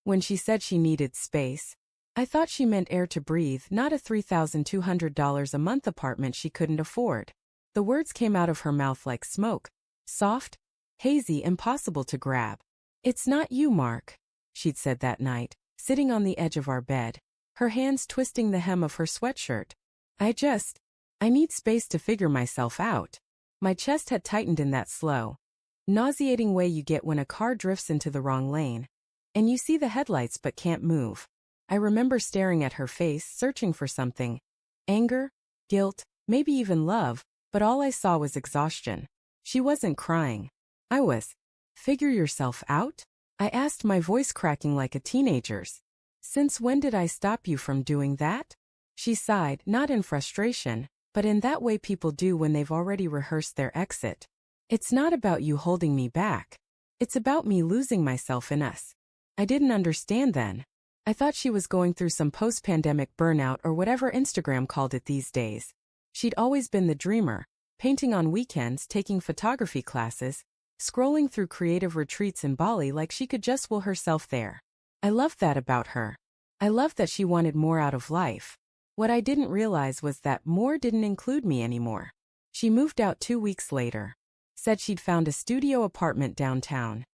When she said she needed space, I thought she meant air to breathe, not a $3,200 a month apartment she couldn't afford. The words came out of her mouth like smoke, soft, hazy, impossible to grab. "It's not you, Mark," she'd said that night, sitting on the edge of our bed, her hands twisting the hem of her sweatshirt. I need space to figure myself out." My chest had tightened in that slow, nauseating way you get when a car drifts into the wrong lane, and you see the headlights but can't move. I remember staring at her face, searching for something. Anger, guilt, maybe even love, but all I saw was exhaustion. She wasn't crying. I was. "Figure yourself out?" I asked, my voice cracking like a teenager's. "Since when did I stop you from doing that?" She sighed, not in frustration, but in that way people do when they've already rehearsed their exit. "It's not about you holding me back. It's about me losing myself in us." I didn't understand then. I thought she was going through some post-pandemic burnout or whatever Instagram called it these days. She'd always been the dreamer, painting on weekends, taking photography classes, scrolling through creative retreats in Bali like she could just will herself there. I loved that about her. I loved that she wanted more out of life. What I didn't realize was that more didn't include me anymore. She moved out 2 weeks later. Said she'd found a studio apartment downtown.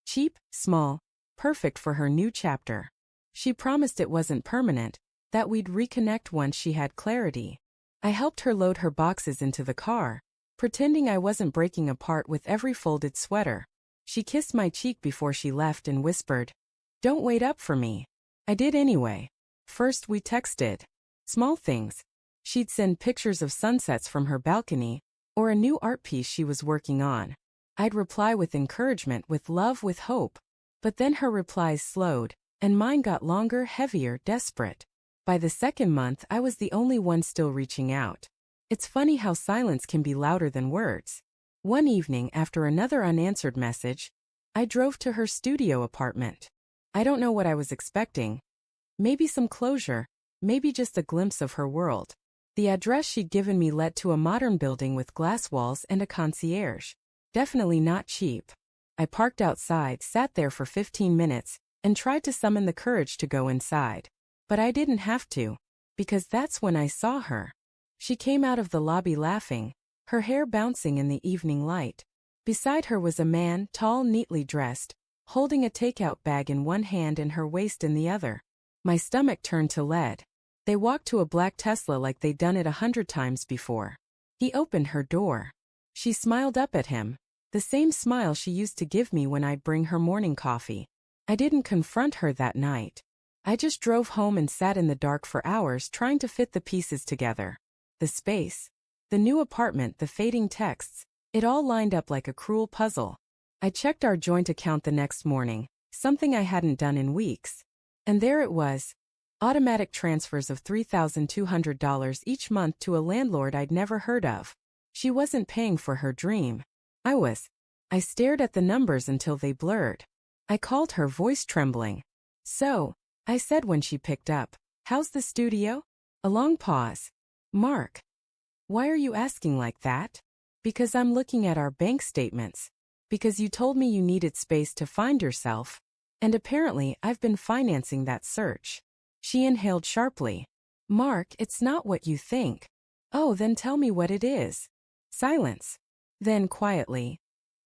Cheap, small, perfect for her new chapter. She promised it wasn't permanent, that we'd reconnect once she had clarity. I helped her load her boxes into the car, pretending I wasn't breaking apart with every folded sweater. She kissed my cheek before she left and whispered, "Don't wait up for me." I did anyway. First we texted. Small things. She'd send pictures of sunsets from her balcony, or a new art piece she was working on. I'd reply with encouragement, with love, with hope. But then her replies slowed, and mine got longer, heavier, desperate. By the second month, I was the only one still reaching out. It's funny how silence can be louder than words. One evening, after another unanswered message, I drove to her studio apartment. I don't know what I was expecting. Maybe some closure, maybe just a glimpse of her world. The address she'd given me led to a modern building with glass walls and a concierge. Definitely not cheap. I parked outside, sat there for 15 minutes, and tried to summon the courage to go inside. But I didn't have to, because that's when I saw her. She came out of the lobby laughing, her hair bouncing in the evening light. Beside her was a man, tall, neatly dressed, holding a takeout bag in one hand and her waist in the other. My stomach turned to lead. They walked to a black Tesla like they'd done it 100 times before. He opened her door. She smiled up at him, the same smile she used to give me when I'd bring her morning coffee. I didn't confront her that night. I just drove home and sat in the dark for hours trying to fit the pieces together. The space, the new apartment, the fading texts, it all lined up like a cruel puzzle. I checked our joint account the next morning, something I hadn't done in weeks. And there it was. Automatic transfers of $3,200 each month to a landlord I'd never heard of. She wasn't paying for her dream. I was. I stared at the numbers until they blurred. I called her, voice trembling. "So," I said when she picked up, "how's the studio?" A long pause. "Mark, why are you asking like that?" "Because I'm looking at our bank statements. Because you told me you needed space to find yourself. And apparently I've been financing that search." She inhaled sharply. "Mark, it's not what you think." "Oh, then tell me what it is." Silence. Then quietly,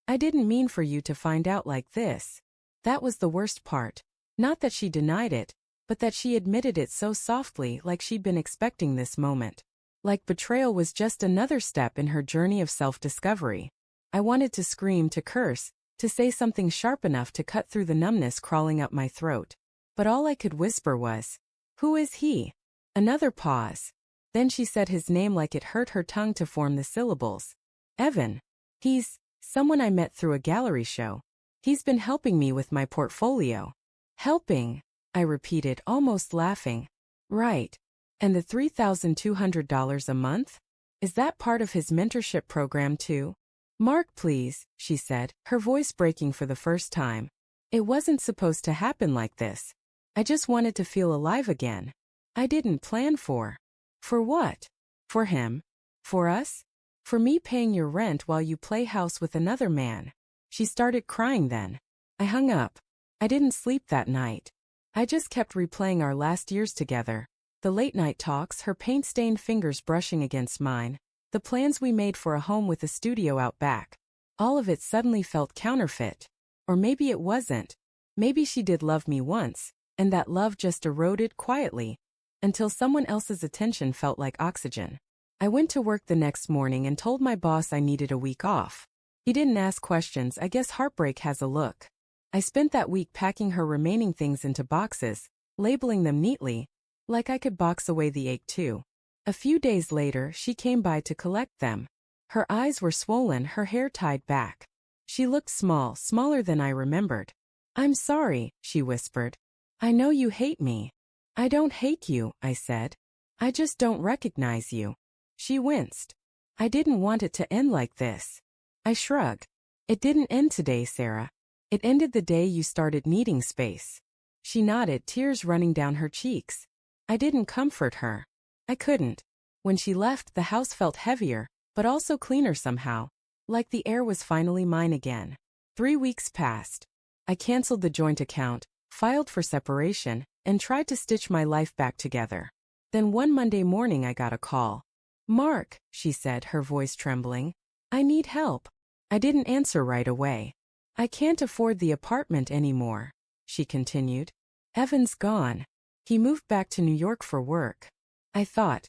"I didn't mean for you to find out like this." That was the worst part. Not that she denied it, but that she admitted it so softly, like she'd been expecting this moment. Like betrayal was just another step in her journey of self-discovery. I wanted to scream, to curse, to say something sharp enough to cut through the numbness crawling up my throat. But all I could whisper was, "Who is he?" Another pause. Then she said his name like it hurt her tongue to form the syllables. "Evan. He's someone I met through a gallery show. He's been helping me with my portfolio." "Helping?" I repeated, almost laughing. "Right. And the $3,200 a month? Is that part of his mentorship program too?" "Mark, please," she said, her voice breaking for the first time. "It wasn't supposed to happen like this. I just wanted to feel alive again. I didn't plan for." "For what?" "For him. For us. For me paying your rent while you play house with another man." She started crying then. I hung up. I didn't sleep that night. I just kept replaying our last years together. The late-night talks, her paint-stained fingers brushing against mine. The plans we made for a home with a studio out back. All of it suddenly felt counterfeit. Or maybe it wasn't. Maybe she did love me once, and that love just eroded quietly, until someone else's attention felt like oxygen. I went to work the next morning and told my boss I needed a week off. He didn't ask questions. I guess heartbreak has a look. I spent that week packing her remaining things into boxes, labeling them neatly, like I could box away the ache too. A few days later, she came by to collect them. Her eyes were swollen, her hair tied back. She looked small, smaller than I remembered. "I'm sorry," she whispered. "I know you hate me." "I don't hate you," I said. "I just don't recognize you." She winced. "I didn't want it to end like this." I shrugged. "It didn't end today, Sarah. It ended the day you started needing space." She nodded, tears running down her cheeks. I didn't comfort her. I couldn't. When she left, the house felt heavier, but also cleaner somehow, like the air was finally mine again. 3 weeks passed. I canceled the joint account, filed for separation, and tried to stitch my life back together. Then one Monday morning I got a call. "Mark," she said, her voice trembling. "I need help." I didn't answer right away. "I can't afford the apartment anymore," she continued. "Evan's gone. He moved back to New York for work." I thought,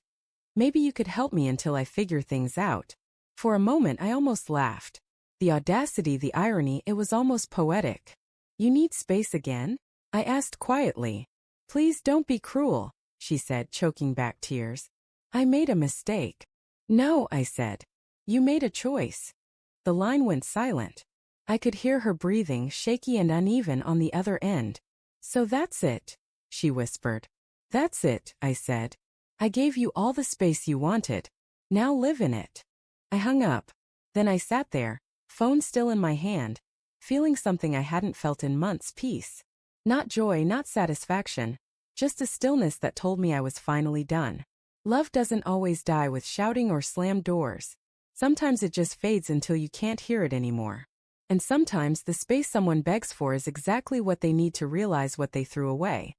maybe you could help me until I figure things out. For a moment I almost laughed. The audacity, the irony, it was almost poetic. "You need space again?" I asked quietly. "Please don't be cruel," she said, choking back tears. "I made a mistake." "No," I said. "You made a choice." The line went silent. I could hear her breathing, shaky and uneven on the other end. "So that's it," she whispered. "That's it," I said. "I gave you all the space you wanted. Now live in it." I hung up. Then I sat there, phone still in my hand, feeling something I hadn't felt in months, peace. Not joy, not satisfaction, just a stillness that told me I was finally done. Love doesn't always die with shouting or slammed doors. Sometimes it just fades until you can't hear it anymore. And sometimes the space someone begs for is exactly what they need to realize what they threw away.